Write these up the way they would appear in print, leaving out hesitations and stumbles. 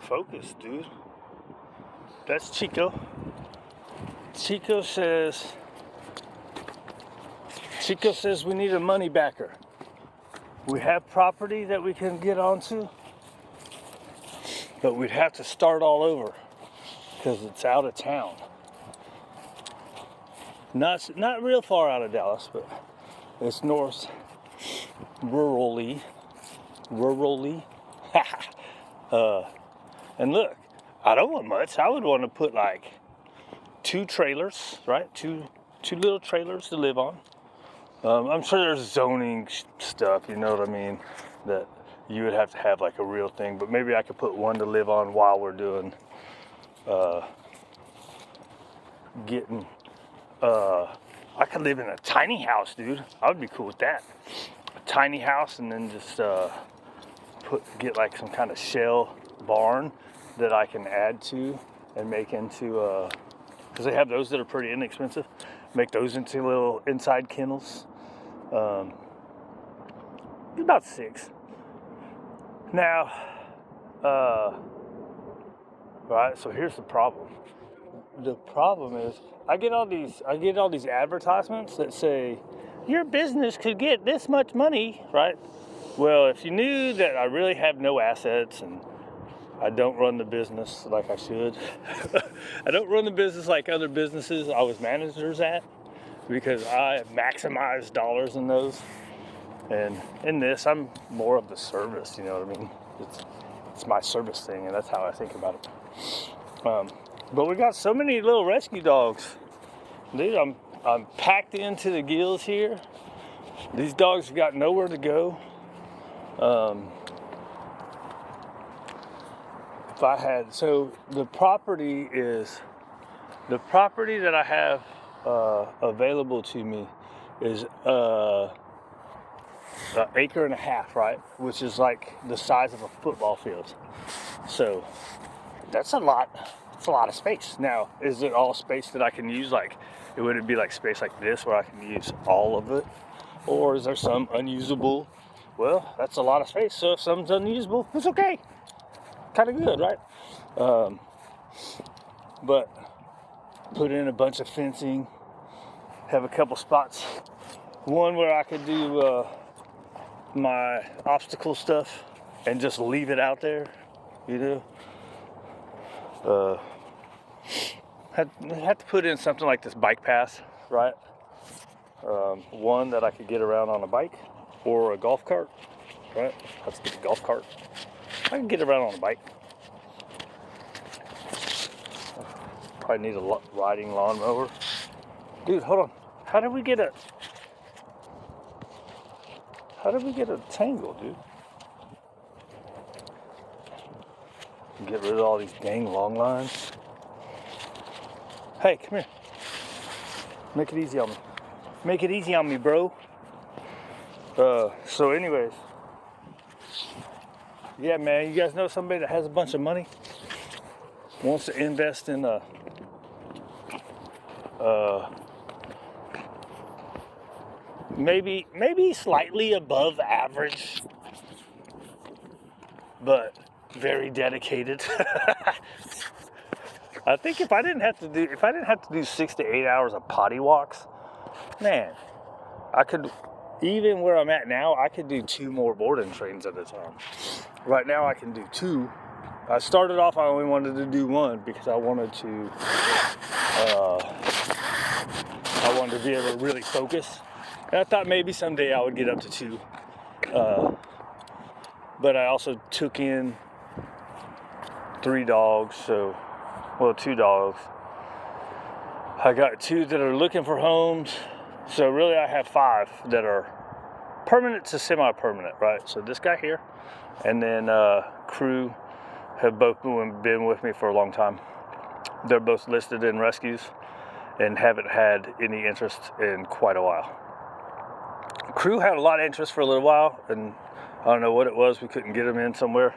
focus, dude. That's Chico. Chico says we need a money backer. We have property that we can get onto, but we'd have to start all over because it's out of town. Not real far out of Dallas, but it's north, rurally. And look, I don't want much. I would want to put like 2 trailers, right? Two little trailers to live on. I'm sure there's zoning stuff, you know what I mean, that you would have to have like a real thing, but maybe I could put one to live on while we're doing, I could live in a tiny house, dude. I would be cool with that. A tiny house, and then just get like some kind of shell barn that I can add to and make into, because they have those that are pretty inexpensive. Make those into little inside kennels. About 6. Now, right. So here's the problem. The problem is I get all these advertisements that say your business could get this much money, right? Well, if you knew that I really have no assets and I don't run the business like I should, I don't run the business like other businesses I was managers at, because I maximize dollars in those. And in this, I'm more of the service, you know what I mean? It's my service thing, and that's how I think about it. But we got so many little rescue dogs. Dude, I'm packed into the gills here. These dogs have got nowhere to go. So the property that I have available to me is an acre and a half, right? Which is like the size of a football field. So that's a lot. It's a lot of space. Now, is it all space that I can use? Like, it wouldn't be like space like this where I can use all of it, or is there some unusable? Well, that's a lot of space. So if something's unusable, it's okay. Kind of good, right? But put in a bunch of fencing. Have a couple spots. One where I could do my obstacle stuff and just leave it out there, you know. Had to put in something like this bike path, right? One that I could get around on a bike or a golf cart, right? Let's get a golf cart. I can get around on a bike. Probably need a riding lawnmower. Dude, hold on. How did we get a tangle, dude? Get rid of all these dang long lines. Hey, come here. Make it easy on me. Make it easy on me, bro. So anyways. Yeah, man, you guys know somebody that has a bunch of money? Wants to invest in maybe slightly above average, but very dedicated. I think if I didn't have to do 6 to 8 hours of potty walks, man, I could, even where I'm at now, I could do 2 more boarding trains at a time. Right now I can do 2. I started off, I only wanted to do 1 because I wanted to be able to really focus. And I thought maybe someday I would get up to 2. But I also took in 3 dogs, 2 dogs. I got 2 that are looking for homes. So really I have 5 that are permanent to semi-permanent, right? So this guy here, and then Crew have both been with me for a long time. They're both listed in rescues and haven't had any interest in quite a while. Crew had a lot of interest for a little while, and I don't know what it was. We couldn't get them in somewhere.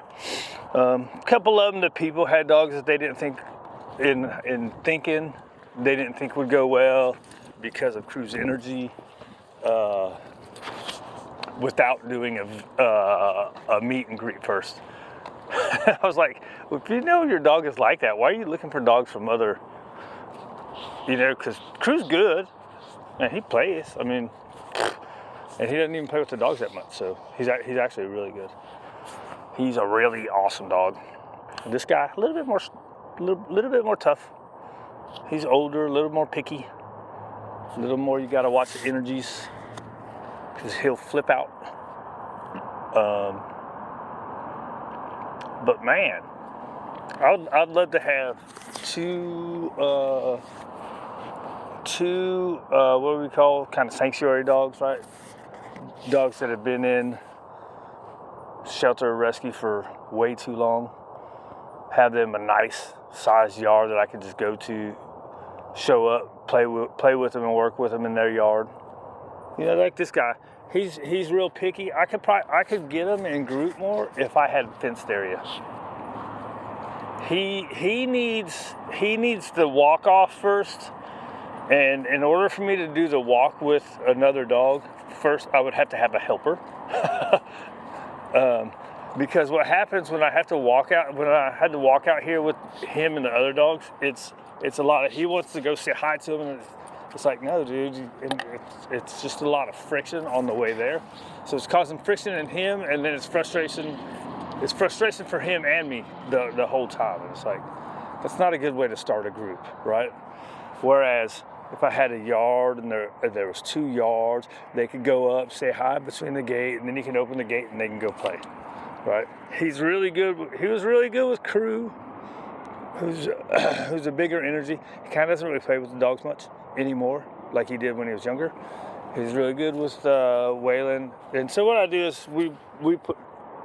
A couple of them, the people had dogs that they didn't think they didn't think would go well because of Crew's energy. Without doing a meet and greet first. I was like, well, if you know your dog is like that, why are you looking for dogs from other, because Crew's good, and he plays. I mean, and he doesn't even play with the dogs that much, so he's actually really good. He's a really awesome dog. This guy, a little bit more tough. He's older, a little more picky, a little more. You got to watch the energies because he'll flip out. But man, I'd love to have two what do we call kind of sanctuary dogs, right? Dogs that have been in shelter or rescue for way too long. Have them a nice sized yard that I could just go to, show up, play with them and work with them in their yard. Like this guy. He's real picky. I could get him in group more if I had fenced area. He needs the walk off first, and in order for me to do the walk with another dog, first I would have to have a helper. Because what happens when I had to walk out here with him and the other dogs, it's a lot of, he wants to go say hi to him, and it's like, no, dude, it's just a lot of friction on the way there. So it's causing friction in him, and then it's frustration for him and me the whole time. And it's like, that's not a good way to start a group, right? Whereas if I had a yard and there was 2 yards, they could go up, say hi between the gate, and then you can open the gate and they can go play, right? He was really good with Crew, who's a bigger energy. He kind of doesn't really play with the dogs much anymore like he did when he was younger. He's really good with Waylon. And so what I do is we put,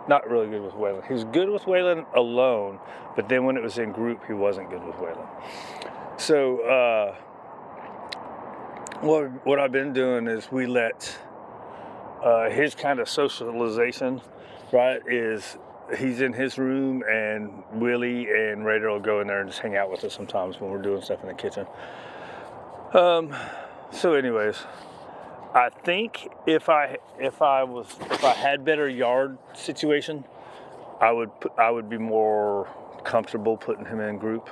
not really good with Waylon. He was good with Waylon alone, but then when it was in group, he wasn't good with Waylon. So what I've been doing is we let his kind of socialization, right, is he's in his room and Willie and Raider will go in there and just hang out with us sometimes when we're doing stuff in the kitchen. So anyways, I think if I had better yard situation, I would be more comfortable putting him in group.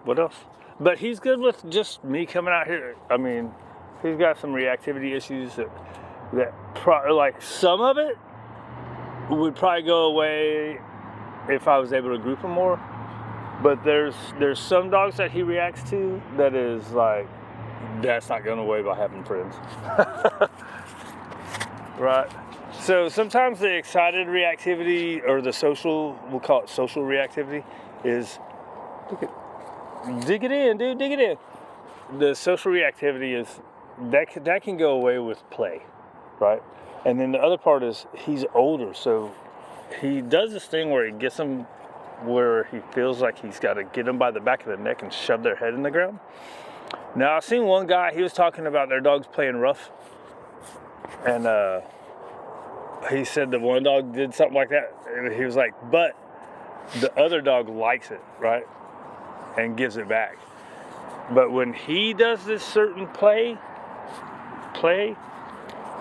What else? But he's good with just me coming out here. I mean, he's got some reactivity issues like some of it would probably go away if I was able to group him more. But there's some dogs that he reacts to that is like, that's not going away by having friends. Right? So sometimes the excited reactivity, or the social, we'll call it social reactivity, is, dig it in, dude, dig it in. The social reactivity is, that can go away with play, right? And then the other part is he's older, so he does this thing where he gets them where he feels like he's got to get them by the back of the neck and shove their head in the ground. Now, I've seen one guy, he was talking about their dogs playing rough, and he said that one dog did something like that, and he was like, but the other dog likes it, right, and gives it back. But when he does this certain play,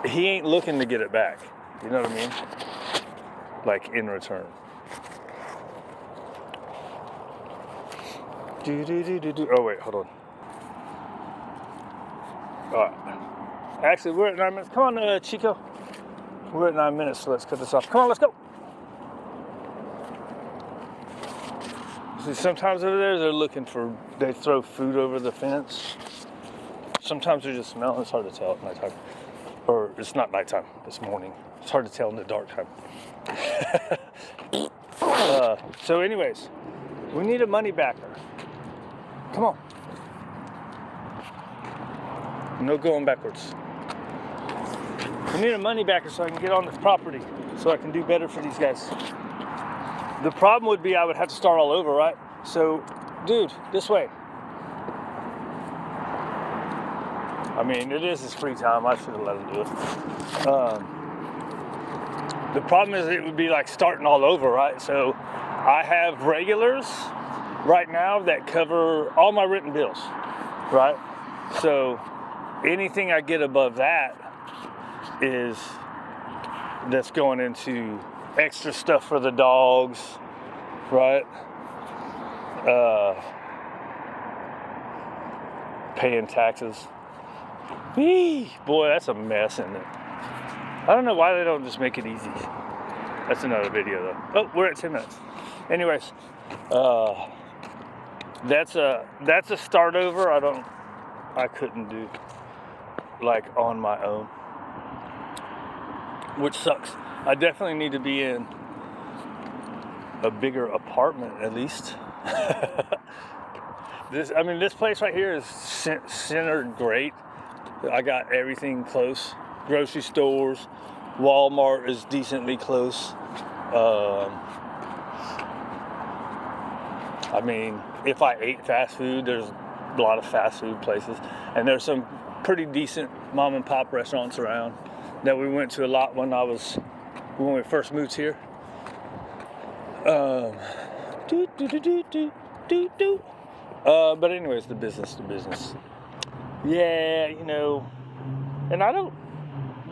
he ain't looking to get it back. You know what I mean? Like in return. Oh wait, hold on. Actually, we're at 9 minutes. Come on, Chico. We're at 9 minutes, so let's cut this off. Come on, let's go. See, sometimes over there, they throw food over the fence. Sometimes they're just smelling. It's hard to tell at nighttime. Or it's not nighttime, it's morning. It's hard to tell in the dark time. So anyways, we need a money backer. Come on. No going backwards. We need a money backer so I can get on this property, so I can do better for these guys. The problem would be I would have to start all over, right? So, dude, this way. I mean, it is his free time. I should have let him do it. The problem is it would be like starting all over, right? So I have regulars right now that cover all my written bills, right? So anything I get above that is that's going into extra stuff for the dogs, right? Paying taxes. Eee, boy, that's a mess, isn't it? I don't know why they don't just make it easy. That's another video though. Oh, we're at 10 minutes. Anyways, that's a start over. I couldn't do like on my own, which sucks. I definitely need to be in a bigger apartment at least. This place right here is centered great. I got everything close. Grocery stores, Walmart is decently close. If I ate fast food, there's a lot of fast food places, and there's some pretty decent mom and pop restaurants around that we went to a lot when we first moved here. But anyways, the business. Yeah, and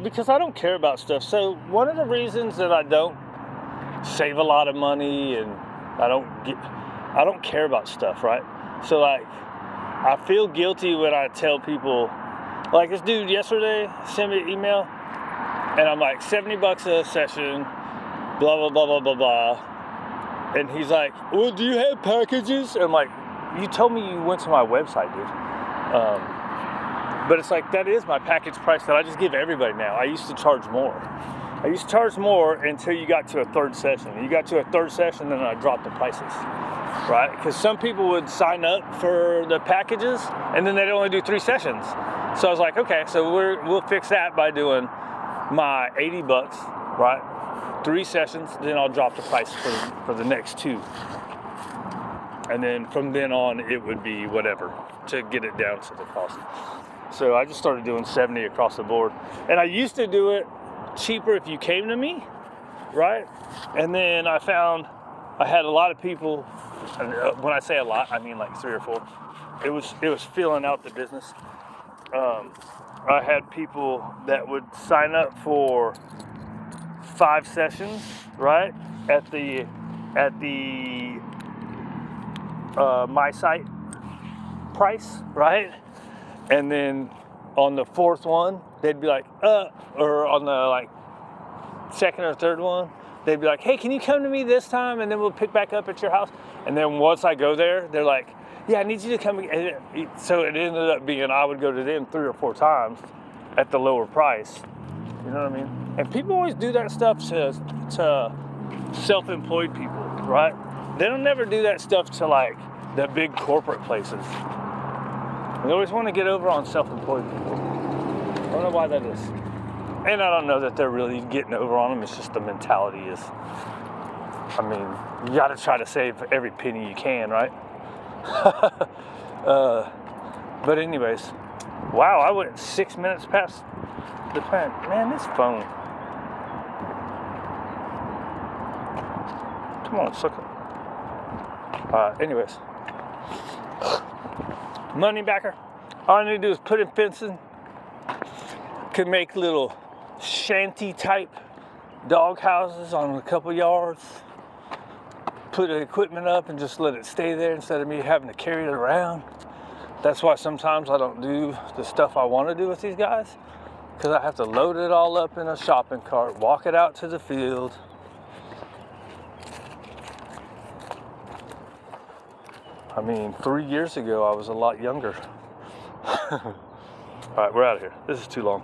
because I don't care about stuff. So one of the reasons that I don't save a lot of money and I don't care about stuff, right? So like, I feel guilty when I tell people, like this dude yesterday sent me an email and I'm like, $70 a session, blah, blah, blah, blah, blah, blah. And he's like, well, do you have packages? And I'm like, you told me you went to my website, dude. But it's like, that is my package price that I just give everybody now. I used to charge more. Until you got to a third session. You got to a third session, then I dropped the prices, right? Because some people would sign up for the packages, and then they'd only do 3 sessions. So I was like, okay, so we'll fix that by doing my $80, right? 3 sessions, then I'll drop the price for the next 2. And then from then on, it would be whatever to get it down to the cost. So I just started doing 70 across the board. And I used to do it cheaper if you came to me, right? And then I found I had a lot of people, and when I say a lot, I mean like 3 or 4. It was filling out the business. I had people that would sign up for 5 sessions, right? At the my site price, right? And then on the 4th one, they'd be like, or on the like 2nd or 3rd one, they'd be like, hey, can you come to me this time? And then we'll pick back up at your house. And then once I go there, they're like, yeah, I need you to come. So it ended up being, I would go to them 3 or 4 times at the lower price. You know what I mean? And people always do that stuff to self-employed people, right? They don't never do that stuff to like the big corporate places. They always want to get over on self-employed people. I don't know why that is. And I don't know that they're really getting over on them. It's just the mentality is, you got to try to save every penny you can, right? But anyways, wow, I went 6 minutes past the time. Man, this phone. Come on, suck it. Anyways. Money backer. All I need to do is put in fencing. Could make little shanty type dog houses on a couple yards. Put the equipment up and just let it stay there instead of me having to carry it around. That's why sometimes I don't do the stuff I want to do with these guys, because I have to load it all up in a shopping cart, walk it out to the field. I mean, 3 years ago, I was a lot younger. All right, we're out of here. This is too long.